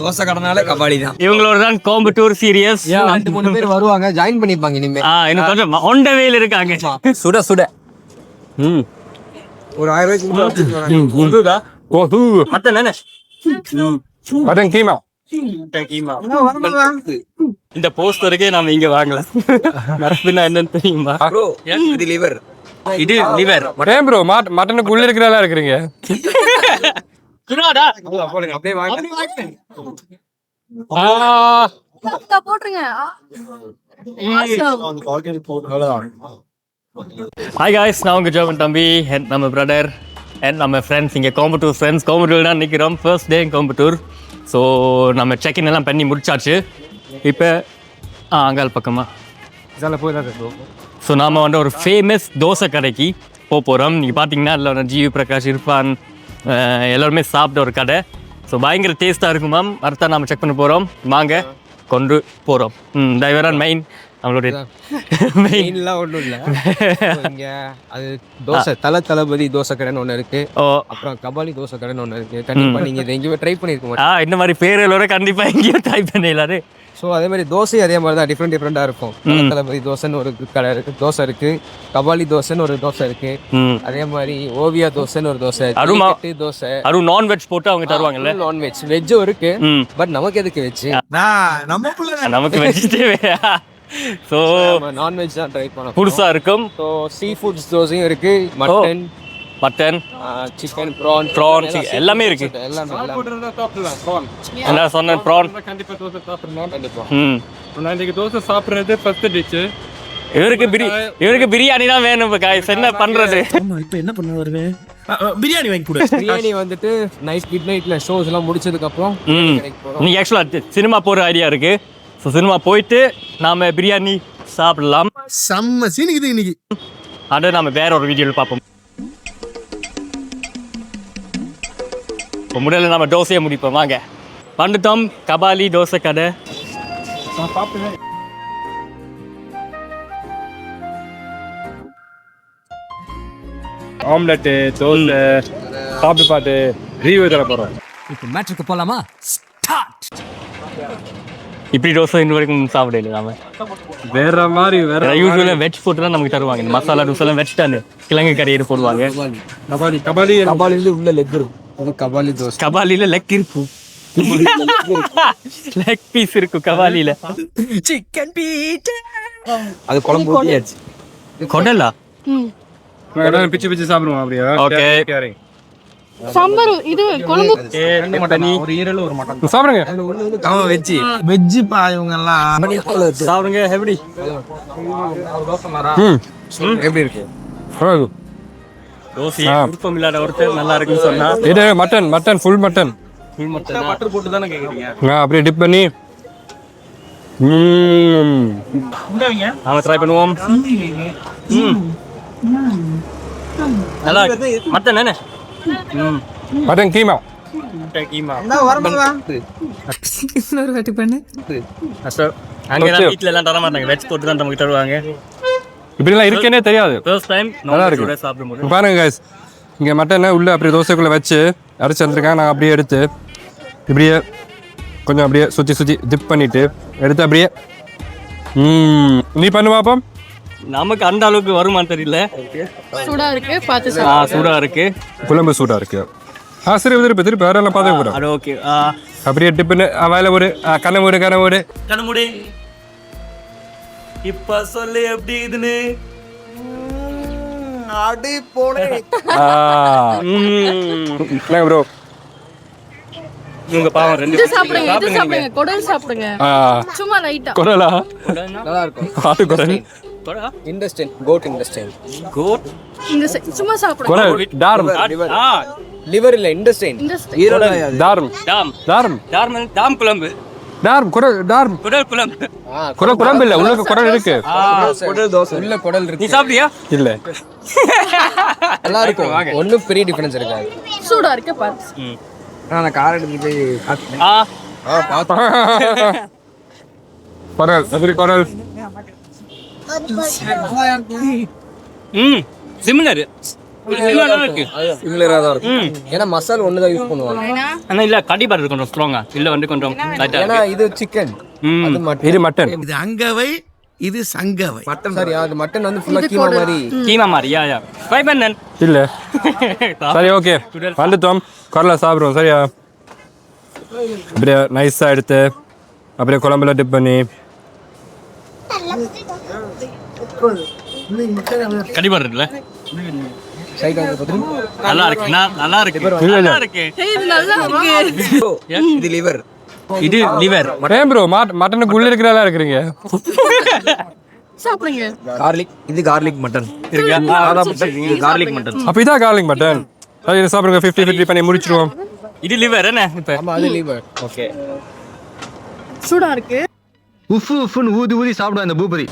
தோசை கடனால கபாலி தான். இவங்களோட தான் கோயம்புத்தூர் சீரியஸ். 2-3 பேர் வருவாங்க, ஜாயின் பண்ணிப்பாங்க இனிமே. இன்னும் கொஞ்சம் ஒன் த வேல இருக்காங்க. சுட சுட ஒரு 1000 ரூபாய்க்கு மட்டன் கீமா. இந்த போஸ்டருக்கே நாம இங்க வாங்கல. மரப்பினா என்னன்னு தெரியுமா? இது லிவர். இது லிவர். மட்டன் ப்ரோ, மட்டனுக்கு உள்ள இருக்கிறதா இருக்கிறீங்க. அப்படியே வாங்க. போட்டுருங்க. ஹாய் காய்ஸ், நான் உங்க ஜோவன் தம்பி அண்ட் நம்ம பிரதர் அண்ட் நம்ம ஃப்ரெண்ட்ஸ் இங்கே கோயம்புத்தூர் ஃப்ரெண்ட்ஸ். கோயம்புத்தூர் தான் நிற்கிறோம். First day Coimbatore. ஸோ நம்ம செக்இன் எல்லாம் பண்ணி முடிச்சாச்சு. இப்போ அங்கால் பக்கமா ஸோ நாம் வந்து ஒரு ஃபேமஸ் தோசை கடைக்கு போக போகிறோம். நீங்கள் பார்த்தீங்கன்னா அதில் ஜிவி பிரகாஷ், இர்ஃபான் எல்லோருமே சாப்பிட்ட ஒரு கடை. ஸோ பயங்கர டேஸ்ட்டாக இருக்கும் மேம். அடுத்தா நாம் செக் பண்ண போகிறோம். வாங்க கொண்டு போகிறோம். டிரைவரான் மெயின் நம்மளுடைய மெயின்லாம் ஒன்றும் இல்லை. இங்கே அது தோசை தளபதி தோசை கடைன்னு ஒன்று இருக்கு. அப்புறம் கபாலி தோசை கடைன்னு ஒன்று இருக்கு. கண்டிப்பாக நீங்கள் இதை எங்கேயுமே ட்ரை பண்ணியிருக்க மாட்டேன். இந்த மாதிரி பேரோட கண்டிப்பாக எங்கேயும் ட்ரை பண்ணிடலாரு. ஸோ அதே மாதிரி தோசை அதே மாதிரி தான் டிஃப்ரெண்டாக இருக்கும். தளபதி தோசைன்னு ஒரு கடை இருக்கு, தோசை இருக்கு. கபாலி தோசைன்னு ஒரு தோசை இருக்கு. அதே மாதிரி ஓவியா தோசைன்னு ஒரு தோசை, தோசை அதுவும் நான்வெஜ் போட்டு அவங்க தருவாங்கல்ல. நான்வெஜ் வெஜ்ஜும் இருக்கு. பட் நமக்கு எதுக்கு வெஜ்? நமக்கு வெஜிடேரியன். ஸோ நான்வெஜ் தான் ட்ரை பண்ணோம். புதுசாக இருக்கும். ஸோ சீ ஃபுட்ஸ் தோசையும் இருக்கு. மட்டன் சிக்கன் ப்ரான் எல்லாமே இருக்கு. என்ன சொன்னேன்? ப்ரான் தோசை சாப்பிட்றது ஃபர்ஸ்ட் டிஷ். இவருக்கு பிரியாணி தான் வேணும். என்ன பண்றது? இப்போ என்ன பண்ண வருவேன்? பிரியாணி வாங்கி கொடு. பிரியாணி வந்துட்டு மிட் நைட்ல ஷோஸ் எல்லாம் முடிச்சதுக்கு அப்புறம் நீங்க ஆக்சுவலா சினிமா போற ஐடியா இருக்கு. ஸோ சினிமா போயிட்டு நாம பிரியாணி சாப்பிடலாம். செம்ம சீனிக்குது இன்னைக்கு. அதை நாம வேற ஒரு வீடியோவில் பார்ப்போம். இப்போ முடியல, நம்ம தோசையை முடிப்போம். வாங்க வந்துட்டோம். கபாலி தோசை கடை. ஆம்லெட்டு, தோசை சாப்பிட்டு பார்த்து ரிவ்யூ தர போகிறோம். இப்போ மேட்ருக்கு போகலாமா? இப்படி தோசை இன்ன வரைக்கும் சாப்பிடல. நாம வேற மாதிரி யூஸ்வலாக வெஜ் ஃபுட்டு தான் நமக்கு தருவாங்க. இந்த மசாலா தோசைலாம் வெஜ் தானே, கிழங்கு கறியை போடுவாங்க. கபாலி உள்ள லெக் இருக்கும். கபாலி தோசை கபாலியில் லெக் இருக்கும். லெக் பீஸ் இருக்கும் கபாலியில். சிக்கன் பீஸ் அது குழம்பு ஊற்றியாச்சு. கொடலா பிச்சு பிச்சு சாப்பிடுவோம். அப்படியா? ஓகே. சாம்பார் இது குழம்பு ஒரு ஈரல் ஒரு மட்டன் சாப்பிடுங்க. அவன் வெஜ்ஜி பா இவங்க எல்லாம் சாப்பிடுங்க. எப்படி எப்படி இருக்கு தோசை? விருப்பம் இல்லாத ஒருத்தர் நல்லா இருக்குன்னு சொன்னா இது மட்டன் ஃபுல் மட்டன் பட்டர் போட்டு தானே கேக்குறீங்க? அப்படியே டிப் பண்ணி நாம ட்ரை பண்ணுவோம். நல்லா மட்டன் என்ன? மட்டன் கீமா. வீட்டுல எல்லாம் தர மாட்டாங்க. வெஜ் போட்டு தான் நமக்கு தருவாங்க. இப்படிலாம் இருக்கேனே தெரியாது. ஃபர்ஸ்ட் டைம் நல்லா இருக்கு. சாப்பிடும்போது பாருங்க கைஸ், இங்கே மட்டனை உள்ள அப்படியே தோசைக்குள்ளே வச்சு அரைச்சி வந்துருக்காங்க. நாங்கள் அப்படியே எடுத்து இப்படியே கொஞ்சம் அப்படியே சுற்றி டிப் பண்ணிட்டு எடுத்து அப்படியே நீ பண்ணு பாப்போம். நமக்கு அந்த அளவுக்கு வருமானு தெரியல. சூடா இருக்கு, பார்த்து சூடா இருக்கு. குழம்பு சூடாக இருக்கு. சரி திருப்பி வேற எல்லாம் பார்த்து கூட அது ஓகே. அப்படியே டிப்புன்னு வாயில ஒரு கண்ணமுடி. இப்ப சொல்லு எப்படி இதுன்னு. அடி போலே ப்ரோ. இவங்க பாவம் ரெண்டு சாப்பிடுங்க. குடல் சாப்பிடுங்க. சும்மா லைட்டா. குடலா? நல்லா இருக்கும். ஆட்டு குடல். இண்டஸ்ட்ரியல் கோட் இண்டஸ்ட்ரியல் கோட் இந்த சும்மா சாப்பிடுங்க. குடல் டார்ம். லிவர் இல்ல இண்டஸ்ட்ரியல். ஈரல் டார்ம். டாம் குழம்பு. டார்ம் குடல். டார்ம் குடல் குழம்பு. குழம்பு இல்ல, உள்ள குடல் இருக்கு. குடல் தோசை உள்ள குடல் இருக்கு. நீ சாப்பிட்டியா? இல்ல. நல்லா இருக்கும். ஒண்ணும் பெரிய டிஃபரன்ஸ் இருக்காது. சூடா இருக்கு பாத்து. நான் கார் எடுத்து குடல். எப்படி குடல்? சிமிலர். சிமிலரா தான் இருக்கும் ஏன்னா மசாலா ஒன்று தான் யூஸ் பண்ணுவாங்க ஆனால் இல்லை கண்டிப்பாக இருக்கு கொஞ்சம் ஸ்ட்ராங்கா இல்லை வந்து கொஞ்சம் லைட்டாக ஏன்னா இது சிக்கன் அது மட்டன் இது மட்டன் இது அங்கவை இது சங்கவை மட்டன் சாரி அது மட்டன் வந்து ஃபுல்லாக கீமா மாதிரி கீமா மாதிரி யா ட்ரை பண்ணேன் இல்ல சரி ஓகே வந்துட்டோம் குரலை சாப்பிடுவோம் சரியா அப்படியே நைஸாக எடுத்து அப்படியே குழம்புல டிப் பண்ணி கண்டிப்பாக இருக்குல்ல சைக்காக பார்த்து நல்லா இருக்கு நல்லா இருக்கு நல்லா இருக்கு இது நல்லா இருக்கு இது லிவர் இது லிவர் ஏன் ப்ரோ மட்டனுக்கு உள்ள இருக்கிறதா இருக்கிறீங்க சாப்பிடுங்க கார்லிக் இது கார்லிக் மட்டன் இது கார்லிக் மட்டன் அப்போ இதான் கார்லிக் மட்டன் சரி இதை சாப்பிடுங்க 50-50 பண்ணி முடிச்சிருவோம் இது லிவர் என்ன இப்போ ஆமா அது லிவர் ஓகே சூடா இருக்கு உஃப் உஃப்னு ஊதி ஊதி சாப்பிடும் அந்த பூபதி.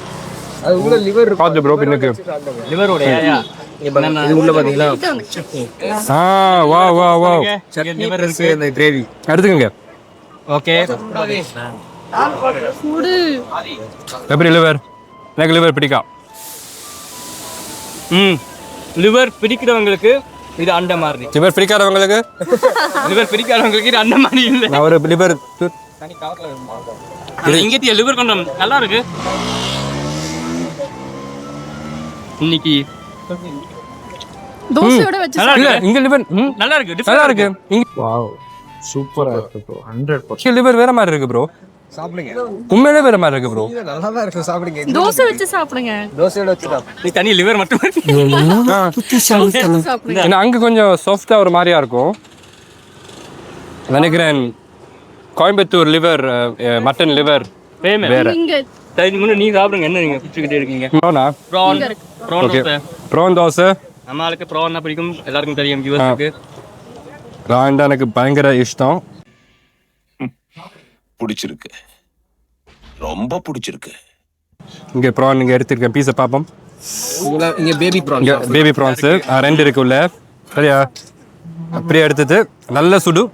அது உள்ள லிவர் பார்த்து ப்ரோ பின்னுக்கு லிவரோட யா இது உள்ள பாத்தீங்களா வா வா வா லிவர் இருக்கு இந்த கிரேவி எடுத்துக்கோங்க ஓகே சூடு எப்படி லிவர் எனக்கு லிவர் பிடிக்கும் லிவர் பிடிக்கிறவங்களுக்கு இது அண்ட மாதிரி லிவர் பிடிக்காதவங்களுக்கு லிவர் பிடிக்காதவங்களுக்கு இது அண்ட மாதிரி இல்லை நான் ஒரு லிவர் இங்கே லிவர் கொஞ்சம் நல்லா இருக்கு இன்னைக்கு தோசையோட வச்சு நல்லா இல்ல இருக்கு இங்க லிவர் நல்லா இருக்கு நல்லா இருக்கு இங்க வாவ் சூப்பரா இருக்கு ப்ரோ 100% லிவர் வேற மாதிரி இருக்கு ப்ரோ சாப்பிடுங்க உண்மையிலே வேற மாதிரி இருக்கு ப்ரோ நல்லா தான் இருக்கு சாப்பிடுங்க தோசை வச்சு சாப்பிடுங்க தோசையோட வச்சு சாப்பிடு நீ தனி லிவர் மட்டும் சாப்பிடுங்க ஏன்னா அங்க கொஞ்சம் சாஃப்டா ஒரு மாதிரியா இருக்கும் நினைக்கிறேன் கோயம்புத்தூர் லிவர் மட்டன் லிவர் வேற இங்க சரி முன்ன நீ சாப்பிடுங்க என்ன நீங்க பிடிச்சிக்கிட்டே இருக்கீங்க ப்ரோனா prawn prawn okay dosa prawn dosa நம்மளுக்கு ப்ரான் பிடிக்கும் எல்லாருக்கும் தெரியும் வியூவர்ஸ்க்கு ப்ரான் தான் எனக்கு பயங்கர இஷ்டம் பிடிச்சிருக்கு ரொம்ப பிடிச்சிருக்கு இங்க ப்ரான் இங்க எடுத்திருக்கேன் பீஸை பார்ப்போம் இங்க பேபி ப்ரான் இங்க பேபி ப்ரான்ஸ் ரெண்டு இருக்கு உள்ள சரியா அப்படியே எடுத்துட்டு நல்ல சுடு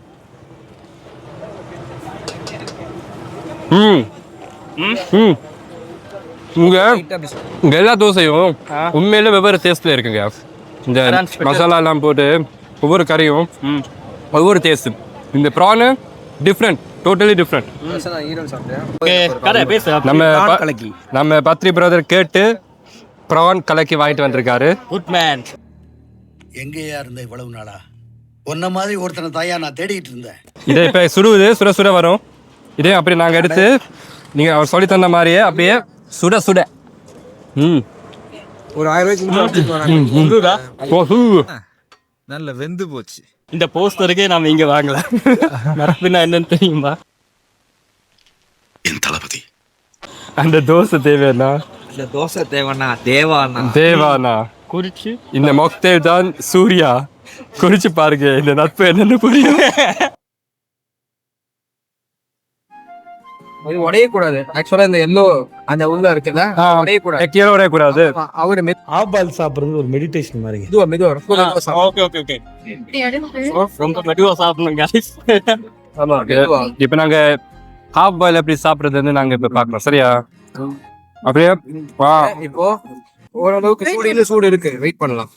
இங்க இங்க எல்லா தோசையும் உண்மையில வெவ்வேறு டேஸ்ட்ல இருக்குங்க இந்த மசாலா எல்லாம் போட்டு ஒவ்வொரு கறியும் ஒவ்வொரு டேஸ்ட் இந்த ப்ரானு டிஃப்ரெண்ட் டோட்டலி டிஃப்ரெண்ட் நான் ஈரல் சாப்பிட்டேன் ஓகே கரெக்ட் பேசு நம்ம பத்ரி பிரதர் கேட்டு ப்ரான் கலக்கி வாங்கிட்டு வந்திருக்காரு குட் மேன் எங்கேயா இருந்த இவ்வளவு நாளா உன்ன மாதிரி ஒருத்தனை தாயா நான் தேடிட்டு இருந்தேன் இதை இப்போ சுடுவது சுட சுட வரும் இதே அப்படியே நாங்கள் எடுத்து நீங்கள் அவர் சொல்லி தந்த மாதிரியே அப்படியே சுட சுட ஒரு 1000 ரூபாய்க்கு நல்ல வெந்து போச்சு. இந்த போஸ்டருக்கே நாம இங்க வாங்கல நடப்புனா என்னன்னு தெரியுமா என் தளபதி அந்த தோசை தேவையாண்ணா இந்த தோசை தேவனா தேவானா தேவானா குறிச்சு இந்த மொக்டேல் தான் சூர்யா குறிச்சு பாருங்க இந்த நட்பு என்னன்னு புரியும் இது உடையக்கூடாது ஆக்சுவலா இந்த எல்லோ அந்த உள்ள இருக்குல்ல உடையக்கூடாது கீழே உடையக்கூடாது அவரு ஆபால் சாப்பிடுறது ஒரு மெடிடேஷன் மாதிரி. மெதுவா ஓகே ஓகே ஓகே ரொம்ப மெதுவா சாப்பிடணும் guys ஆமா இப்போ நாங்க ஹாஃப் பாயில் எப்படி சாப்பிடுறதுன்னு நாங்க இப்போ பார்க்கலாம் சரியா அப்படியே வா இப்போ ஓரளவுக்கு சூடு இருக்கு வெயிட் பண்ணலாம்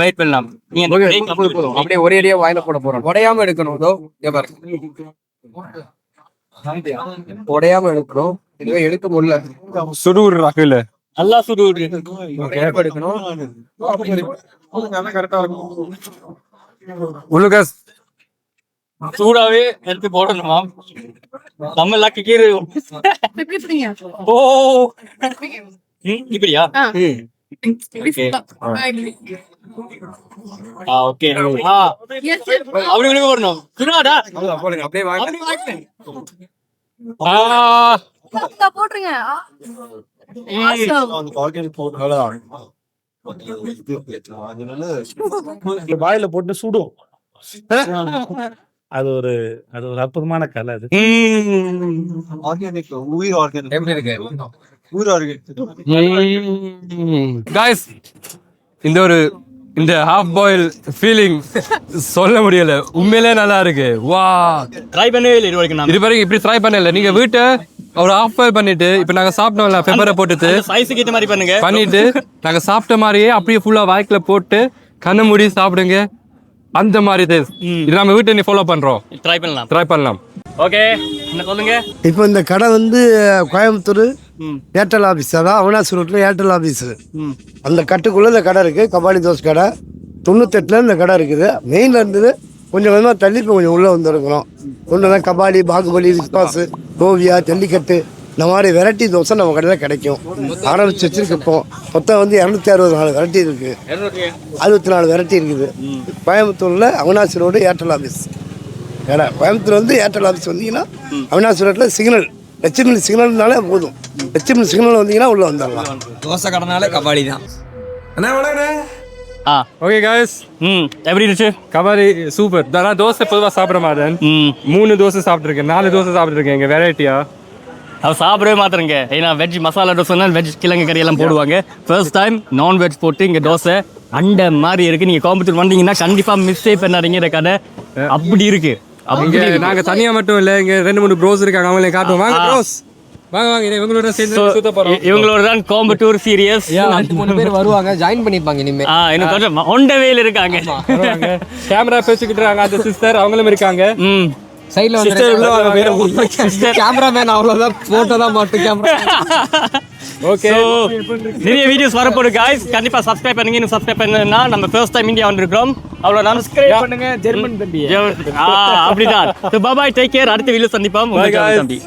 வெயிட் பண்ணலாம் நீங்க இந்த break complete பண்ணுங்க. அப்படியே ஒரே அடியா வாயில போட போறோம் உடையாம எடுக்கணும் இதோ இங்க பாருங்க உடையாம எடுக்கணும் இதுவே எடுக்க முடியல சுடுவுறு ராக்கில் நல்லா சுடு விடு. உடையாம எடுக்கணும் உள்ளுக சூடாவே எடுத்து போடணுமா நம்ம லக்கு கீரை ஓ இப்படியா ஓகே அப்படி விழுக போடணும் சுடாடா அப்படியே வாங்க போட்டுருங்க வாயில போட்டு சுடும். அது ஒரு அற்புதமான கலை அது. எப்படி இருக்கு காய்ஸ் இந்த ஹாஃப் பாயில் ஃபீலிங் சொல்ல முடியல உண்மையிலே நல்லா இருக்கு வா ட்ரை பண்ணவே இல்லை இது வரைக்கும் நான் இது வரைக்கும் இப்படி ட்ரை பண்ணல நீங்க வீட்டை ஒரு ஹாஃப் பாயில் பண்ணிட்டு இப்போ நாங்க சாப்பிட்டோம்ல பெப்பரை போட்டுட்டு சைஸுக்கு ஏற்ற மாதிரி பண்ணுங்க பண்ணிட்டு நாங்க சாப்பிட்ட மாதிரியே அப்படியே ஃபுல்லா வாய்க்குல போட்டு கண்ணை மூடி சாப்பிடுங்க. அந்த மாதிரி டேஸ்ட். இது நம்ம வீட்டை நீ ஃபாலோ பண்றோம். ட்ரை பண்ணலாம். ஓகே, என்ன சொல்லுங்க. இப்போ இந்த கடை வந்து கோயம்புத்தூர் ஏர்டெல் ஆஃபீஸ், அதான் அவினாசி ரோட்டில் ஏர்டெல் ஆஃபீஸு. அந்த கட்டுக்குள்ளே இந்த கடை இருக்குது. கபாலி தோசை கடை 98 இந்த கடை இருக்குது. மெயினில் இருந்தது கொஞ்சம் கொஞ்சமாக தள்ளி இப்போ கொஞ்சம் உள்ளே வந்துருக்குறோம். ஒன்று தான் கபாலி, பாகுபலி, விஸ்வாஸ், ஓவியா, ஜல்லிக்கட்டு, இந்த மாதிரி வெரைட்டி தோசை நம்ம கடையில் கிடைக்கும். ஆரம்பிச்சு வச்சுருக்கோம். மொத்தம் வந்து 264 வெரைட்டி இருக்குது. 64 வெரைட்டி இருக்குது. கோயம்புத்தூரில் அவினாசி ரோடு ஏர்டெல் ஆஃபீஸ் கடை. கோயம்புத்தூர் வந்து ஏர்டெல் ஆஃபீஸ் வந்தீங்கன்னா அவினாசி ரோட்டில் சிக்னல் HML சிக்னல்னாலே போதும். HML சிக்னல் வந்தீங்கன்னா உள்ளே வந்துடலாம். தோசை கடைனாலே கபாலி தான். ஓகே காய்ஸ், எப்படி இருந்துச்சு? கபாலி சூப்பர். நான் தோசை பொதுவாக சாப்பிட மாட்டேன். 3 தோசை சாப்பிட்ருக்கேன், 4 தோசை சாப்பிட்ருக்கேன். இங்கே வெரைட்டியா அவ சாப்பிடவே மாத்திரங்க. ஏன்னா வெஜ் மசாலா தோசைனா வெஜ் கிழங்கு கறி எல்லாம் போடுவாங்க. ஃபர்ஸ்ட் டைம் நான்வெஜ் போட்டு இங்கே தோசை அந்த மாதிரி இருக்கு. நீங்கள் கோயம்புத்தூர் வந்தீங்கன்னா கண்டிப்பாக மிஸ்டே பண்ணாதீங்க. இந்த கடை அப்படி இருக்கு. இங்கே நாங்கள் தனியாக மட்டும் இல்லை, இங்கே 2-3 ப்ரோஸ் இருக்காங்க. அவங்களே காட்டுவோம். வாங்க ப்ரோஸ், வாங்க. இவங்களோட சேர்ந்து சுத்த போகிறோம். இவங்களோட தான் கோயம்புத்தூர் சீரியஸ் 3 பேர் வருவாங்க, ஜாயின் பண்ணிப்பாங்க. இனிமே இன்னும் கொஞ்சம் ஒன் வேல இருக்காங்க. கேமரா பேசிக்கிட்டு இருக்காங்க. அந்த சிஸ்டர் அவங்களும் இருக்காங்க. சைடுல வந்து கேமராமேன் அவ்வளவுதான், போட்டோ தான் மாட்டோம் கேமரா. ஓகே, நிறைய வீடியோஸ் வரப்போகுது காய்ஸ். கண்டிப்பா சப்ஸ்கிரைப் பண்ணுங்க. இன்னும் சப்ஸ்கிரைப் பண்ணா நம்ம ஃபர்ஸ்ட் டைம் இந்தியா வந்திருக்கோம். அவ்வளோ சப்ஸ்கிரைப் பண்ணுங்க. ஜெர்மன் தம்பி அப்படிதான். பாய், டேக் கேர். அடுத்த வீடியோ சந்திப்போம். தம்பி.